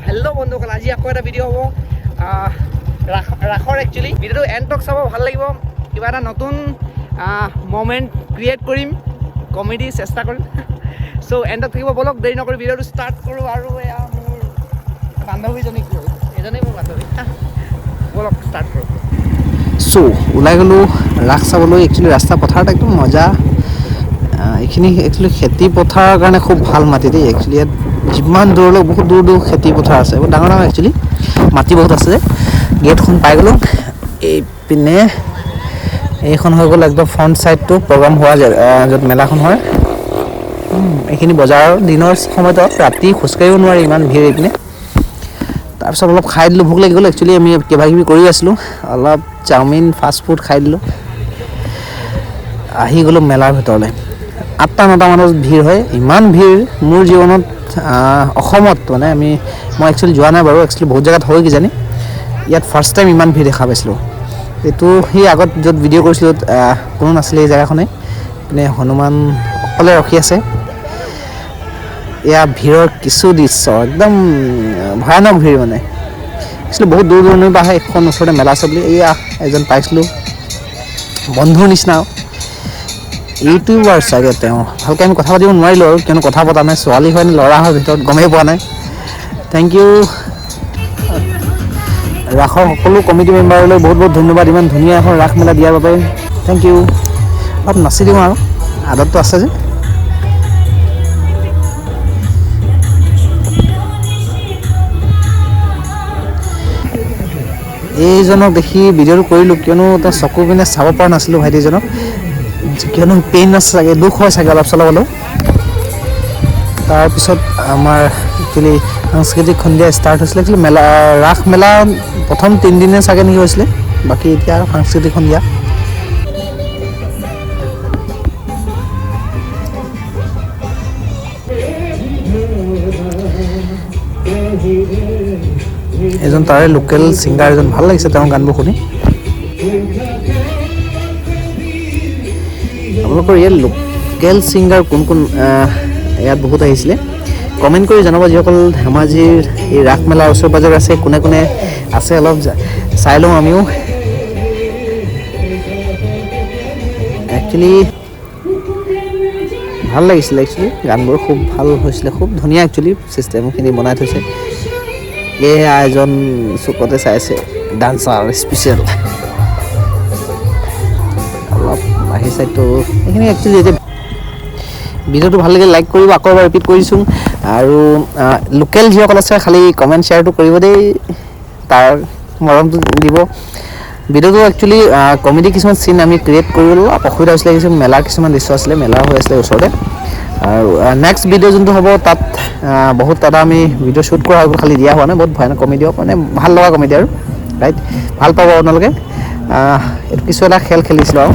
Hello' বন্ধুসকল, আজি আকৌ এটা ভিডিঅ' হ'ব ৰাসৰ। একচুৱেলি ভিডিঅ'টো এণ্ড তক চাব, ভাল লাগিব। কিবা এটা নতুন মমেণ্ট ক্ৰিয়েট কৰিম, কমেডি চেষ্টা কৰিম। চ' এণ্ডত থাকিব, বলক দেৰি নকৰি ভিডিঅ'টো ষ্টাৰ্ট কৰোঁ। আৰু এয়া মোৰ বান্ধৱীজনীক লৈ, এজনেই মোৰ বান্ধৱী, বলক ষ্টাৰ্ট কৰোঁ। চ' ওলাই গ'লোঁ ৰাস চাবলৈ। একচুৱেলি ৰাস্তা পথাৰত একদম মজা। এইখিনি একচুৱেলি খেতি পথাৰৰ কাৰণে খুব ভাল মাটি দেই। একচুৱেলি ইয়াত যিমান দূৰলৈ বহুত দূৰ দূৰ খেতি পথাৰ আছে, বহুত ডাঙৰ ডাঙৰ একচুৱেলি মাটি বহুত আছে যে। গেটখন পাই গ'লোঁ। এইপিনে এইখন হৈ গ'ল একদম ফ্ৰণ্ট ছাইডটো, প্ৰগ্ৰাম হোৱা য'ত মেলাখন হয়। এইখিনি বজাৰৰ দিনৰ সময়ত, ৰাতি খোজকাঢ়িব নোৱাৰি, ইমান ভিৰ এইপিনে। তাৰপিছত অলপ খাই দিলোঁ, ভোক লাগি গ'ল। একচুৱেলি আমি কিবা কিবি কৰি আছিলোঁ, অলপ চাওমিন ফাষ্ট ফুড খাই দিলোঁ। আহি গ'লোঁ মেলাৰ ভিতৰলৈ। 8-9টা মানত ভিৰ হয়, ইমান ভিৰ মোৰ জীৱনত অসমত মানে মই একচুৱেলি যোৱা নাই বাৰু। একচুৱেলি বহুত জেগাত হয় কিজানি, ইয়াত ফাৰ্ষ্ট টাইম ইমান ভিৰ দেখা পাইছিলোঁ। এইটো সেই আগত য'ত ভিডিঅ' কৰিছিলোঁ কোনো নাছিলে এই জেগাখনে। মানে হনুমান অকলে ৰখি আছে। এয়া ভিৰৰ কিছু দৃশ্য, একদম ভয়ানক ভিৰ মানে। একচুৱেলি বহুত দূৰ দূৰণিৰ পৰা আহে এইখন ওচৰতে মেলা আছে বুলি। এয়া এজন পাইছিলোঁ, বন্ধুৰ নিচিনা, ইউটিউবাৰ চাগে তেওঁ। ভালকৈ আমি কথা পাতিব নোৱাৰিলোঁ আৰু, কিয়নো কথা পতা নাই। ছোৱালী হয় নে ল'ৰা হয় ভিতৰত গমেই পোৱা নাই। থেংক ইউ ৰাসৰ সকলো কমিটি মেম্বাৰলৈ বহুত বহুত ধন্যবাদ, ইমান ধুনীয়া এখন ৰাস মেলা দিয়াৰ বাবে। Thank you. অলপ নাচি দিওঁ আৰু, আদতটো আছে যে। এইজনক দেখি ভিডিঅ'টো কৰিলোঁ, কিয়নো তেওঁ চকু পিনে চাব পৰা নাছিলোঁ ভাইটিজনক, কিয়নো পেইন আছে চাগে, দুখ হয় চাগে অলপ চলপ হ'লেও। তাৰপিছত আমাৰ একচুৱেলি সাংস্কৃতিক সন্ধিয়া ষ্টাৰ্ট হৈছিলে। একচুৱেলি ৰাস মেলা প্ৰথম 3 দিনে চাগে নেকি হৈছিলে, বাকী এতিয়া সাংস্কৃতিক সন্ধিয়া। এজন তাৰে লোকেল ছিংগাৰ এজন, ভাল লাগিছে তেওঁৰ গানবোৰ শুনি। আপোনালোকৰ ইয়াত লোকেল ছিংগাৰ কোন কোন ইয়াত বহুত আহিছিলে, কমেণ্ট কৰি জনাব। যিসকল ধেমাজিৰ এই ৰাস মেলাৰ ওচৰে পাঁজৰে আছে, কোনে কোনে আছে অলপ চাই লওঁ আমিও। একচুৱেলি ভাল লাগিছিলে, একচুৱেলি গানবোৰ খুব ভাল হৈছিলে, খুব ধুনীয়া একচুৱেলি চিষ্টেমখিনি বনাই থৈছে। এয়া এজন চুকতে চাইছে ডান্সাৰ স্পেচিয়েল। অলপ বাহিৰ চাইডটো এইখিনি একচুৱেলি এতিয়া ভিডিঅ'টো ভাল লাগিলে লাইক কৰিব, আকৌ এবাৰ ৰিপিট কৰিছোঁ। আৰু লোকেল যিসকল আছে খালী কমেণ্ট শ্বেয়াৰটো কৰিব দেই, তাৰ মৰমটো দিব। ভিডিঅ'টো একচুৱেলি কমেডি কিছুমান চিন আমি ক্ৰিয়েট কৰিবলৈ অলপ অসুবিধা হৈছিলে। কিছুমান মেলাৰ কিছুমান দৃশ্য আছিলে, মেলা হৈ আছিলে ওচৰতে। আৰু নেক্সট ভিডিঅ' যোনটো হ'ব তাত বহুত এটা আমি ভিডিঅ' শ্বুট কৰা হ'ব, খালি দিয়া হোৱা নাই। বহুত ভয়ানক কমেডি হ'ব, মানে ভাল লগা কমেডি আৰু ৰাইট, ভাল পাব আপোনালোকে। এইটো কিছু এটা খেল খেলিছিলোঁ আৰু,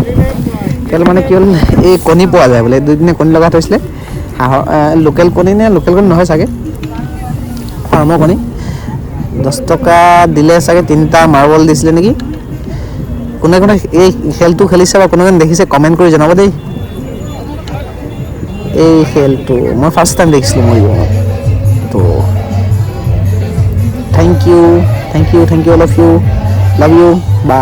খেল মানে কি হ'ল, এই কণী পোৱা যায় বোলে, 2 দিনে কণী লগাই থৈছিলে। হাঁহৰ লোকেল কণী নে লোকেল কণী নহয় চাগে, ফাৰ্মৰ কণী। 10 টকা দিলে চাগে, 3টা মাৰ্বল দিছিলে নেকি। কোনে কোনে এই খেলটো খেলিছে বা কোনে কোনে দেখিছে কমেণ্ট কৰি জনাব দেই। এই খেলটো মই ফাৰ্ষ্ট টাইম দেখিছিলোঁ মোৰ জীৱনত। তো thank you all of you, love you, by.